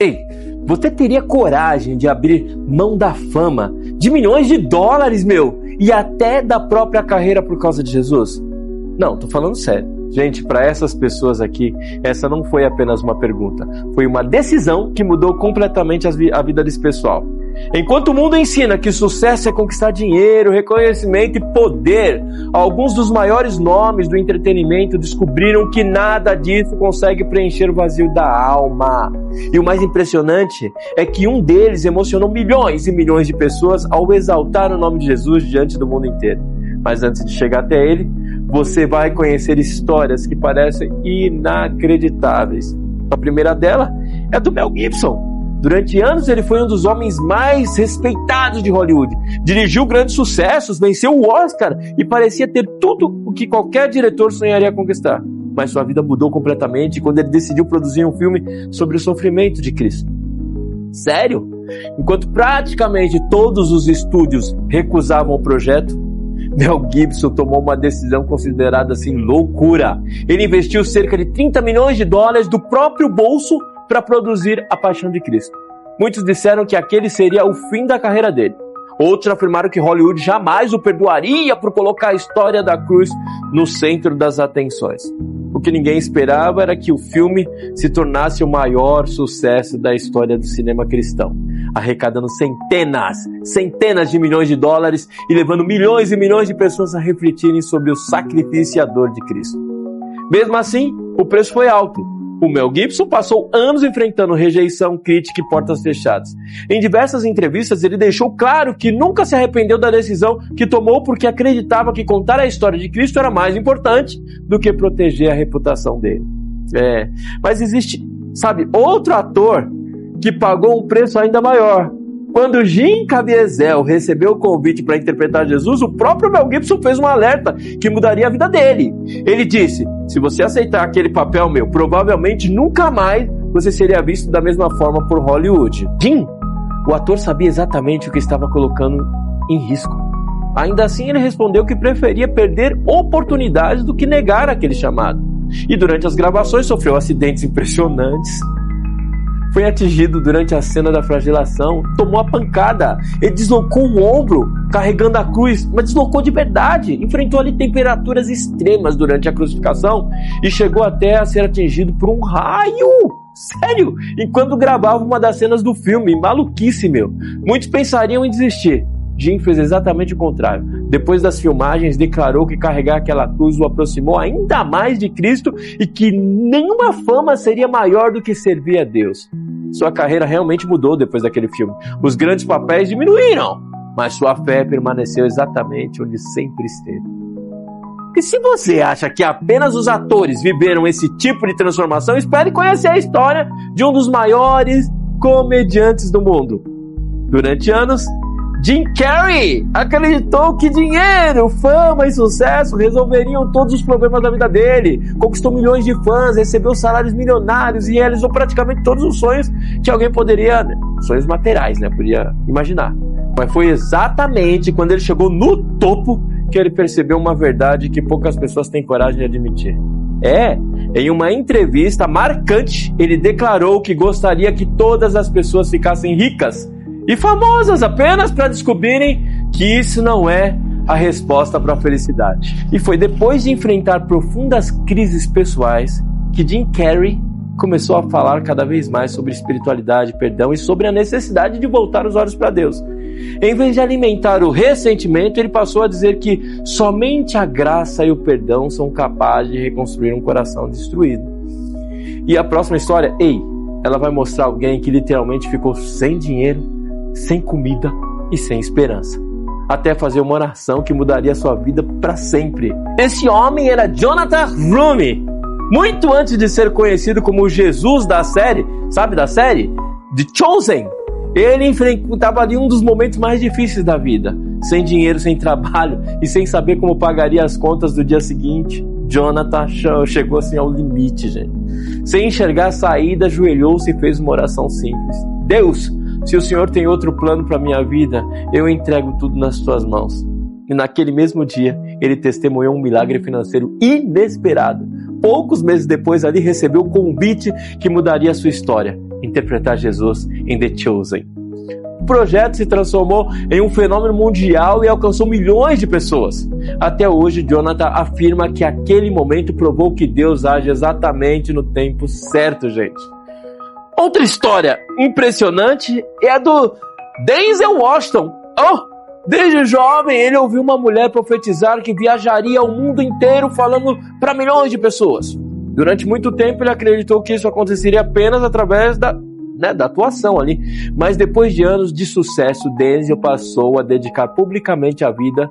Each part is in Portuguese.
Ei, você teria coragem de abrir mão da fama, de milhões de dólares, e até da própria carreira por causa de Jesus? Não, tô falando sério. Gente, para essas pessoas aqui, essa não foi apenas uma pergunta. Foi uma decisão que mudou completamente a vida desse pessoal. Enquanto o mundo ensina que sucesso é conquistar dinheiro, reconhecimento e poder, alguns dos maiores nomes do entretenimento descobriram que nada disso consegue preencher o vazio da alma. E o mais impressionante é que um deles emocionou milhões e milhões de pessoas ao exaltar o nome de Jesus diante do mundo inteiro. Mas antes de chegar até ele, você vai conhecer histórias que parecem inacreditáveis. A primeira dela é a do Mel Gibson. Durante anos ele foi um dos homens mais respeitados de Hollywood. Dirigiu grandes sucessos, venceu o Oscar e parecia ter tudo o que qualquer diretor sonharia conquistar. Mas sua vida mudou completamente quando ele decidiu produzir um filme sobre o sofrimento de Cristo. Sério? Enquanto praticamente todos os estúdios recusavam o projeto, Mel Gibson tomou uma decisão considerada assim loucura. Ele investiu cerca de 30 milhões de dólares do próprio bolso para produzir A Paixão de Cristo. Muitos disseram que aquele seria o fim da carreira dele. Outros afirmaram que Hollywood jamais o perdoaria por colocar a história da cruz no centro das atenções. O que ninguém esperava era que o filme se tornasse o maior sucesso da história do cinema cristão, arrecadando centenas de milhões de dólares e levando milhões e milhões de pessoas a refletirem sobre o sacrifício e a dor de Cristo. Mesmo assim, o preço foi alto. O Mel Gibson passou anos enfrentando rejeição, crítica e portas fechadas. Em diversas entrevistas, ele deixou claro que nunca se arrependeu da decisão que tomou porque acreditava que contar a história de Cristo era mais importante do que proteger a reputação dele. Mas existe, outro ator que pagou um preço ainda maior. Quando Jim Caviezel recebeu o convite para interpretar Jesus, o próprio Mel Gibson fez um alerta que mudaria a vida dele. Ele disse: se você aceitar aquele papel, provavelmente nunca mais você seria visto da mesma forma por Hollywood. Jim, o ator sabia exatamente o que estava colocando em risco. Ainda assim, ele respondeu que preferia perder oportunidades do que negar aquele chamado. E durante as gravações sofreu acidentes impressionantes. Foi atingido durante a cena da flagelação, tomou a pancada, ele deslocou o ombro carregando a cruz, mas deslocou de verdade, enfrentou ali temperaturas extremas durante a crucificação e chegou até a ser atingido por um raio, sério, enquanto gravava uma das cenas do filme. Maluquice, Muitos pensariam em desistir. Jim fez exatamente o contrário. Depois das filmagens, declarou que carregar aquela cruz o aproximou ainda mais de Cristo e que nenhuma fama seria maior do que servir a Deus. Sua carreira realmente mudou depois daquele filme. Os grandes papéis diminuíram, mas sua fé permaneceu exatamente onde sempre esteve. E se você acha que apenas os atores viveram esse tipo de transformação, espere conhecer a história de um dos maiores comediantes do mundo. Durante anos, Jim Carrey acreditou que dinheiro, fama e sucesso resolveriam todos os problemas da vida dele. Conquistou milhões de fãs, recebeu salários milionários e realizou praticamente todos os sonhos que alguém poderia, sonhos materiais, podia imaginar. Mas foi exatamente quando ele chegou no topo que ele percebeu uma verdade que poucas pessoas têm coragem de admitir. Em uma entrevista marcante, ele declarou que gostaria que todas as pessoas ficassem ricas e famosas apenas para descobrirem que isso não é a resposta para a felicidade. E foi depois de enfrentar profundas crises pessoais que Jim Carrey começou a falar cada vez mais sobre espiritualidade, perdão e sobre a necessidade de voltar os olhos para Deus. Em vez de alimentar o ressentimento, ele passou a dizer que somente a graça e o perdão são capazes de reconstruir um coração destruído. E a próxima história, ela vai mostrar alguém que literalmente ficou sem dinheiro, sem comida e sem esperança, até fazer uma oração que mudaria sua vida para sempre. Esse homem era Jonathan Roumie. Muito antes de ser conhecido como o Jesus da série, da série? The Chosen. Ele enfrentava ali um dos momentos mais difíceis da vida. Sem dinheiro, sem trabalho e sem saber como pagaria as contas do dia seguinte. Jonathan chegou assim ao limite, gente. Sem enxergar a saída, ajoelhou-se e fez uma oração simples. Deus, se o Senhor tem outro plano para minha vida, eu entrego tudo nas tuas mãos. E naquele mesmo dia, ele testemunhou um milagre financeiro inesperado. Poucos meses depois, ali recebeu um convite que mudaria a sua história. interpretar Jesus em The Chosen. O projeto se transformou em um fenômeno mundial e alcançou milhões de pessoas. Até hoje, Jonathan afirma que aquele momento provou que Deus age exatamente no tempo certo, gente. Outra história impressionante é a do Denzel Washington. Desde jovem, ele ouviu uma mulher profetizar que viajaria o mundo inteiro falando para milhões de pessoas. Durante muito tempo, ele acreditou que isso aconteceria apenas através da atuação ali. Mas depois de anos de sucesso, Denzel passou a dedicar publicamente a vida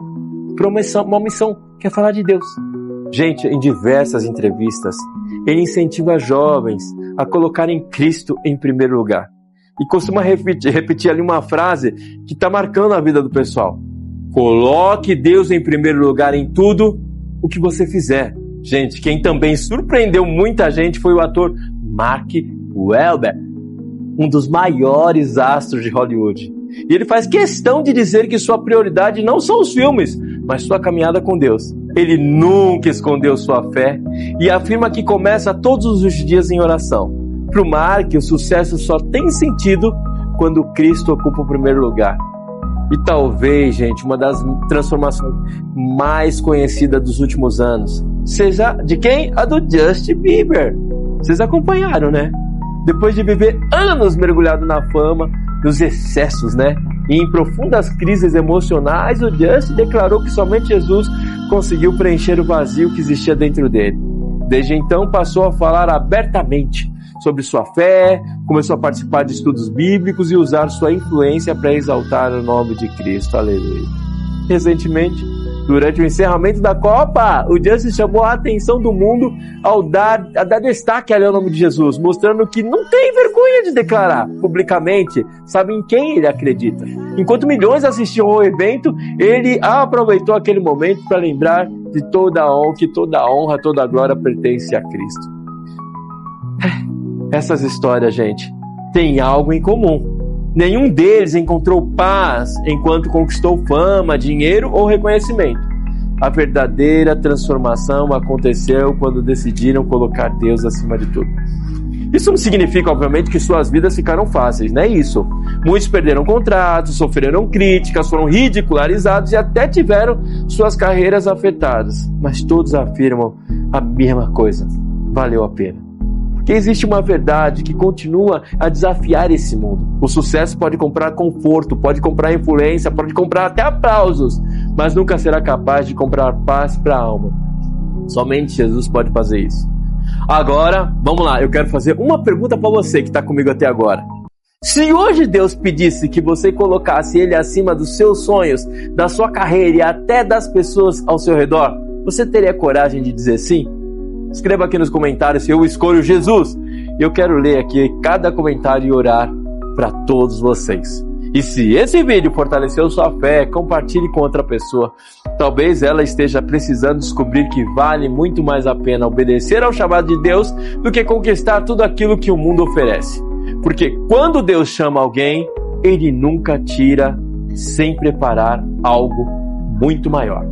para uma missão, que é falar de Deus. Gente, em diversas entrevistas, ele incentiva jovens a colocarem Cristo em primeiro lugar. E costuma repetir ali uma frase que está marcando a vida do pessoal. Coloque Deus em primeiro lugar em tudo o que você fizer. Gente, quem também surpreendeu muita gente foi o ator Mark Wahlberg, um dos maiores astros de Hollywood. E ele faz questão de dizer que sua prioridade não são os filmes, mas sua caminhada com Deus. Ele nunca escondeu sua fé e afirma que começa todos os dias em oração. Para o Mark, o sucesso só tem sentido quando Cristo ocupa o primeiro lugar. E talvez, gente, uma das transformações mais conhecidas dos últimos anos seja de quem? A do Justin Bieber. Vocês acompanharam, né? Depois de viver anos mergulhado na fama, nos excessos, né? E em profundas crises emocionais, o Justin declarou que somente Jesus conseguiu preencher o vazio que existia dentro dele. Desde então, passou a falar abertamente sobre sua fé, começou a participar de estudos bíblicos e usar sua influência para exaltar o nome de Cristo. Aleluia. Recentemente, durante o encerramento da Copa, o Justin chamou a atenção do mundo a dar destaque ao nome de Jesus, mostrando que não tem vergonha de declarar publicamente, sabe em quem ele acredita. Enquanto milhões assistiam ao evento, ele aproveitou aquele momento para lembrar de que toda a honra, toda a glória pertence a Cristo. Essas histórias, gente, têm algo em comum. Nenhum deles encontrou paz enquanto conquistou fama, dinheiro ou reconhecimento. A verdadeira transformação aconteceu quando decidiram colocar Deus acima de tudo. Isso não significa, obviamente, que suas vidas ficaram fáceis, não é isso. Muitos perderam contratos, sofreram críticas, foram ridicularizados e até tiveram suas carreiras afetadas. Mas todos afirmam a mesma coisa: valeu a pena. Porque existe uma verdade que continua a desafiar esse mundo. O sucesso pode comprar conforto, pode comprar influência, pode comprar até aplausos, mas nunca será capaz de comprar paz para a alma. Somente Jesus pode fazer isso. Agora, vamos lá, eu quero fazer uma pergunta para você que está comigo até agora. Se hoje Deus pedisse que você colocasse Ele acima dos seus sonhos, da sua carreira e até das pessoas ao seu redor, você teria coragem de dizer sim? Escreva aqui nos comentários se eu escolho Jesus. Eu quero ler aqui cada comentário e orar para todos vocês. E se esse vídeo fortaleceu sua fé, compartilhe com outra pessoa. Talvez ela esteja precisando descobrir que vale muito mais a pena obedecer ao chamado de Deus do que conquistar tudo aquilo que o mundo oferece. Porque quando Deus chama alguém, Ele nunca tira sem preparar algo muito maior.